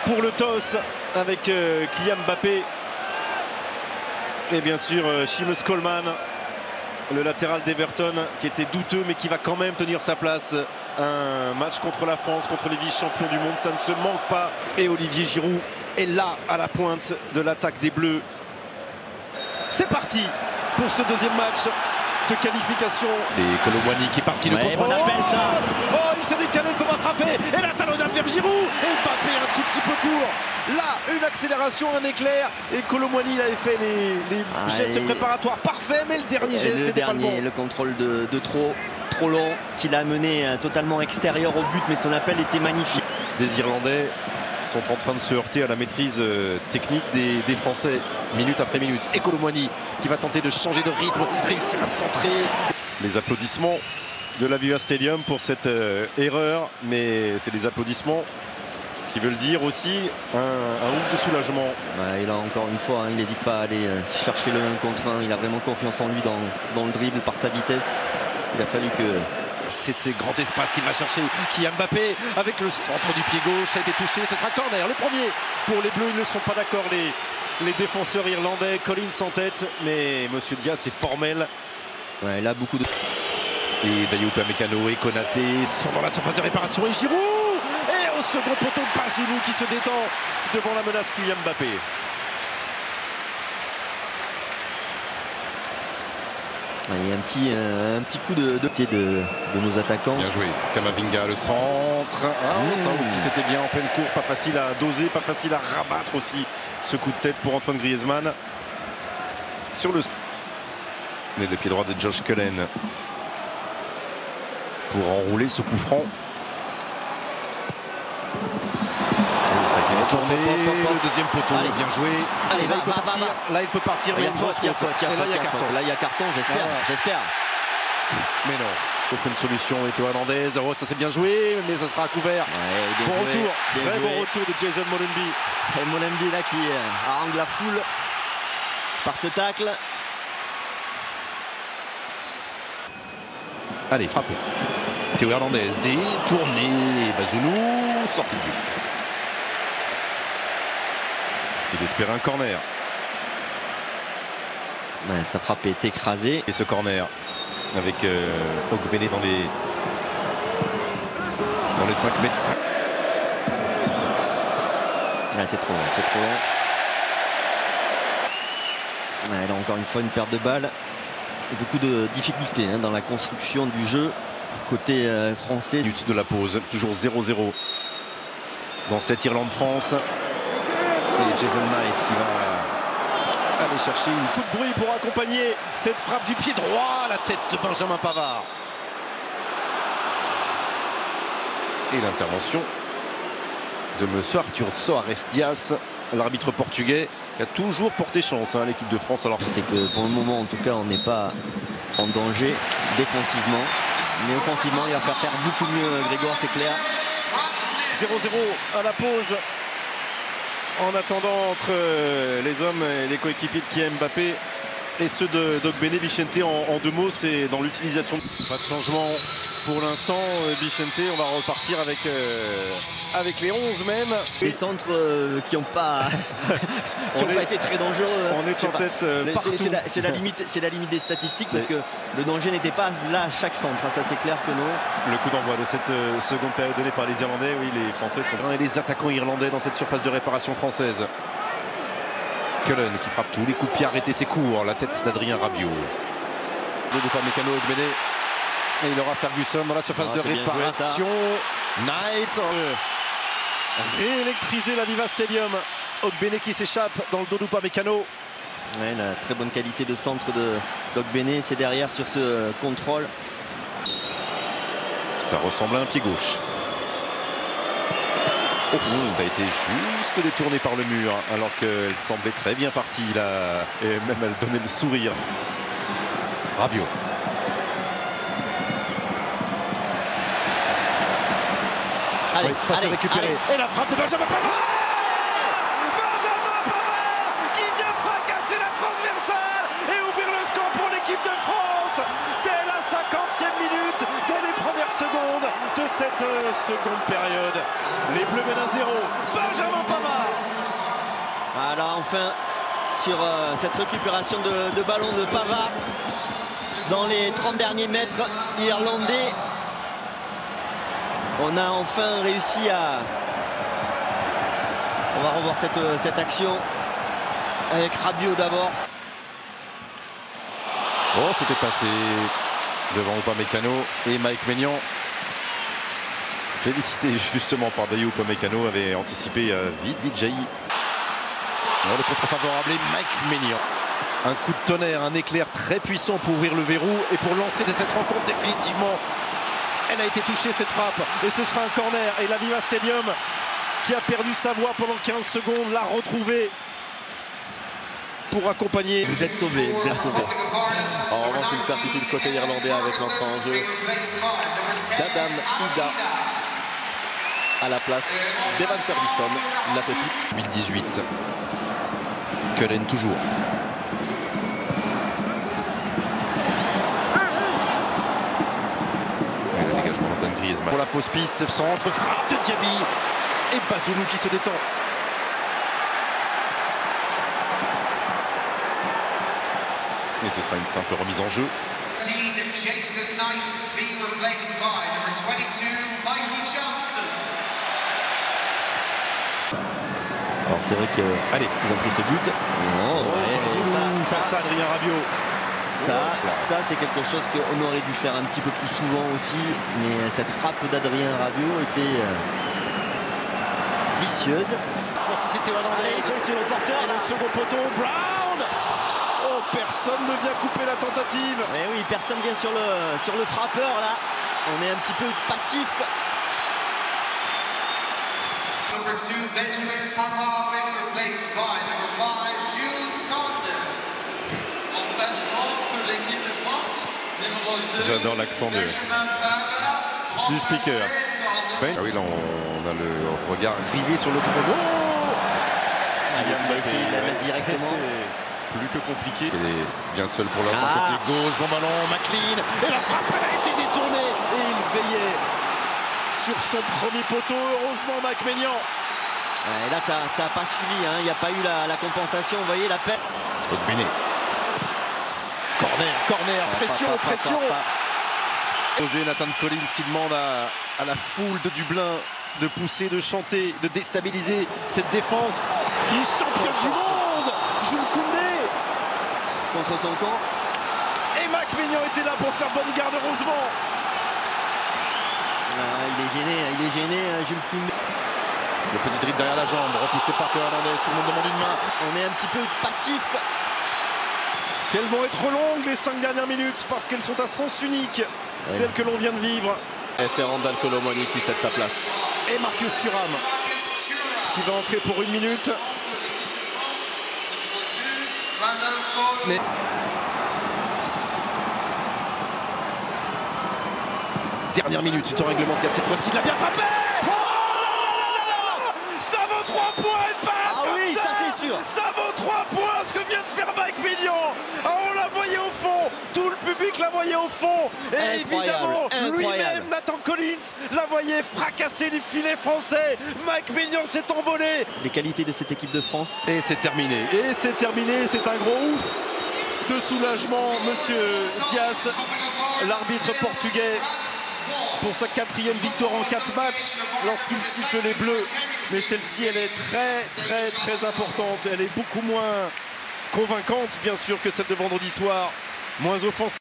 pour le toss avec Kylian Mbappé et bien sûr Seamus Coleman, le latéral d'Everton qui était douteux mais qui va quand même tenir sa place. Un match contre la France, contre les vice-champions du monde, ça ne se manque pas. Et Olivier Giroud est là à la pointe de l'attaque des Bleus. C'est parti pour ce deuxième match de qualification. C'est Kolo Muani qui est parti, le contrôle. On appelle ça. Oh, il s'est décalé, il ne peut pas frapper. Et la talonnade vers Giroud. Et Mbappé un tout petit peu court. Là, une accélération, un éclair. Et Kolo Muani, il avait fait les gestes préparatoires parfaits, mais le dernier geste n'était pas le bon. Le contrôle de trop long, qui l'a mené totalement extérieur au but, mais son appel était magnifique. Des Irlandais sont en train de se heurter à la maîtrise technique des Français, minute après minute. Et Kolo Muani qui va tenter de changer de rythme, réussir à centrer. Les applaudissements de l'Aviva Stadium pour cette erreur, mais c'est des applaudissements qui veulent dire aussi un ouf de soulagement. Et là encore une fois, il n'hésite pas à aller chercher le 1 contre 1. Il a vraiment confiance en lui dans le dribble par sa vitesse. Il a fallu que... C'est de ces grands espaces qu'il va chercher. Kylian Mbappé avec le centre du pied gauche, ça a été touché, ce sera corner, le premier pour les Bleus. Ils ne sont pas d'accord, les défenseurs irlandais. Collins en tête, mais Monsieur Diaz c'est formel. Ouais, là beaucoup de... Et Dayot Upamecano et Konaté sont dans la surface de réparation. Et Giroud, et au second poteau de Bazoulou qui se détend devant la menace Kylian Mbappé. Il y a un petit coup de nos attaquants. Bien joué, Kamavinga le centre. Ça aussi c'était bien en pleine cour, pas facile à doser, pas facile à rabattre aussi ce coup de tête pour Antoine Griezmann. Sur le pied droit de Josh Cullen pour enrouler ce coup franc. Tourné, le deuxième poteau, allez, bien joué. Allez, là, il peut partir. Il y a faute, il y a carton. Là, il y a carton, j'espère. Mais non. Il offre une solution néo-zélandaise. Oh, ça c'est bien joué, mais ça sera à couvert. Bon retour, très bon retour de Jason Molenby. Et Molenby là qui harangue la foule par ce tacle. Allez, frappé. Théo Hernandez, détourné. Bazoulou, sorti de but. Il espérait un corner. Ouais, sa frappe est écrasée. Et ce corner avec Ogbene dans les 5 mètres. Ouais, c'est trop long, Ouais, là encore une fois une perte de balle. Beaucoup de difficultés dans la construction du jeu côté français. Minute de la pause, toujours 0-0 dans cette Irlande-France. Et Jason Knight qui va aller chercher une coup de bruit pour accompagner cette frappe du pied droit à la tête de Benjamin Pavard. Et l'intervention de monsieur Arthur Soares Dias, l'arbitre portugais, qui a toujours porté chance à l'équipe de France. Alors c'est que pour le moment en tout cas on n'est pas en danger défensivement, mais offensivement il va faire beaucoup mieux Grégoire, c'est clair. 0-0 à la pause. En attendant, entre les hommes et les coéquipiers de Kylian Mbappé et ceux d'Ogbene, Vicente, en deux mots, c'est dans l'utilisation. Pas de changement pour l'instant. Vicente, on va repartir avec les 11 même. Des centres qui n'ont pas, été très dangereux. On est en tête partout. C'est la limite des statistiques parce que le danger n'était pas là à chaque centre. Ça c'est clair que non. Le coup d'envoi de cette seconde période donnée par les Irlandais. Oui, les Français sont bien. Et les attaquants irlandais dans cette surface de réparation française. Cullen qui frappe tous les coups de pied arrêtés, c'est court. La tête d'Adrien Rabiot. Le départ mécano Ogbene. Et il aura Ferguson dans la surface de réparation. Knight réélectriser l'Aviva Stadium. Ogbene qui s'échappe dans le dos d'Upamecano. Ouais, la très bonne qualité de centre d'Ogbene, c'est derrière sur ce contrôle. Ça ressemble à un pied gauche. Ça a été juste détourné par le mur alors qu'elle semblait très bien partie là, et même elle donnait le sourire. Rabiot. Allez, ça s'est récupéré. Allez. Et la frappe de Benjamin Pavard. Benjamin Pavard qui vient fracasser la transversale et ouvrir le score pour l'équipe de France. Dès la 50e minute, dès les premières secondes de cette seconde période. Les Bleus mènent à 0. Benjamin Pavard. Voilà, enfin, sur cette récupération de ballon de Pavard dans les 30 derniers mètres irlandais. On a enfin réussi à... On va revoir cette action avec Rabiot d'abord. Oh, c'était passé devant Upamecano et Mike Maignan. Félicité justement par Dayot. Upamecano avait anticipé vite jailli. Alors, le contre favorable et Mike Maignan. Un coup de tonnerre, un éclair très puissant pour ouvrir le verrou et pour lancer cette rencontre définitivement. Elle a été touchée cette frappe et ce sera un corner. Et l'Aviva Stadium qui a perdu sa voix pendant 15 secondes l'a retrouvée pour accompagner. Vous êtes sauvés, vous êtes sauvés. En revanche, une certitude côté irlandais avec l'entrée en jeu d'Adam Ida à la place d'Evan Ferguson, la pépite. 2018. Cullen toujours. Et le dégagement d'Antoine Griezmann. Pour la fausse piste, centre, frappe de Diaby. Et Bazoulou qui se détend. Et ce sera une simple remise en jeu. Jason Knight being replaced by number 22 Mikey Johnston. Alors c'est vrai que Allez, ils ont pris ce but. Oh, ouais, ça, Adrien Rabiot. Ça c'est quelque chose qu'on aurait dû faire un petit peu plus souvent aussi. Mais cette frappe d'Adrien Rabiot était vicieuse. C'était Allez, il faut sur le porteur. le second poteau, Brown. Oh, personne ne vient couper la tentative. Et oui, personne vient sur le frappeur là. On est un petit peu passif. Number 2 Benjamin Pavard being replaced by number 5 Jules Condon. Remplacement pour l'équipe de France, numéro 2. J'adore l'accent du speaker. Ah oui, là on a le regard rivé sur le chrono. Allez, on va essayer de la mettre directement. Plus que compliqué. Il est bien seul pour l'instant côté gauche. Bon ballon, McLean. Et la frappe, elle a été détournée. Et il veillait sur son premier poteau. Heureusement, Mike Maignan. Et là, ça n'a pas suivi. Hein. Il n'y a pas eu la compensation. Vous voyez la peine. Ogbené. Corner, pression. José Nathan Collins qui demande à la foule de Dublin de pousser, de chanter, de déstabiliser cette défense qui est championne du monde. Jules Koundé contre son camp. Et Mike Maignan était là pour faire bonne garde, heureusement. Il est gêné, Jules Koundé. Le petit dribble derrière la jambe, repoussé par Théo Hernandez, tout le monde demande une main. On est un petit peu passif. Qu'elles vont être longues les 5 dernières minutes parce qu'elles sont à sens unique, celles que l'on vient de vivre. Et c'est Randall Colomoni qui cède sa place. Et Marcus Thuram qui va entrer pour 1 minute. Mais... Dernière minute du temps réglementaire, cette fois-ci il l'a bien frappé. Ça vaut 3 points, une patte. Ah oui, ça c'est sûr. Ça vaut 3 points ce que vient de faire Mike Maignan. Ah, on la voyait au fond, tout le public la voyait au fond. Et évidemment, lui-même, Nathan Collins, la voyait fracasser les filets français. Mike Maignan s'est envolé. Les qualités de cette équipe de France. Et c'est terminé. C'est un gros ouf de soulagement, monsieur Dias, l'arbitre portugais, pour sa 4e victoire en 4 matchs lorsqu'il siffle les Bleus. Mais celle-ci, elle est très importante. Elle est beaucoup moins convaincante, bien sûr, que celle de vendredi soir. Moins offensive.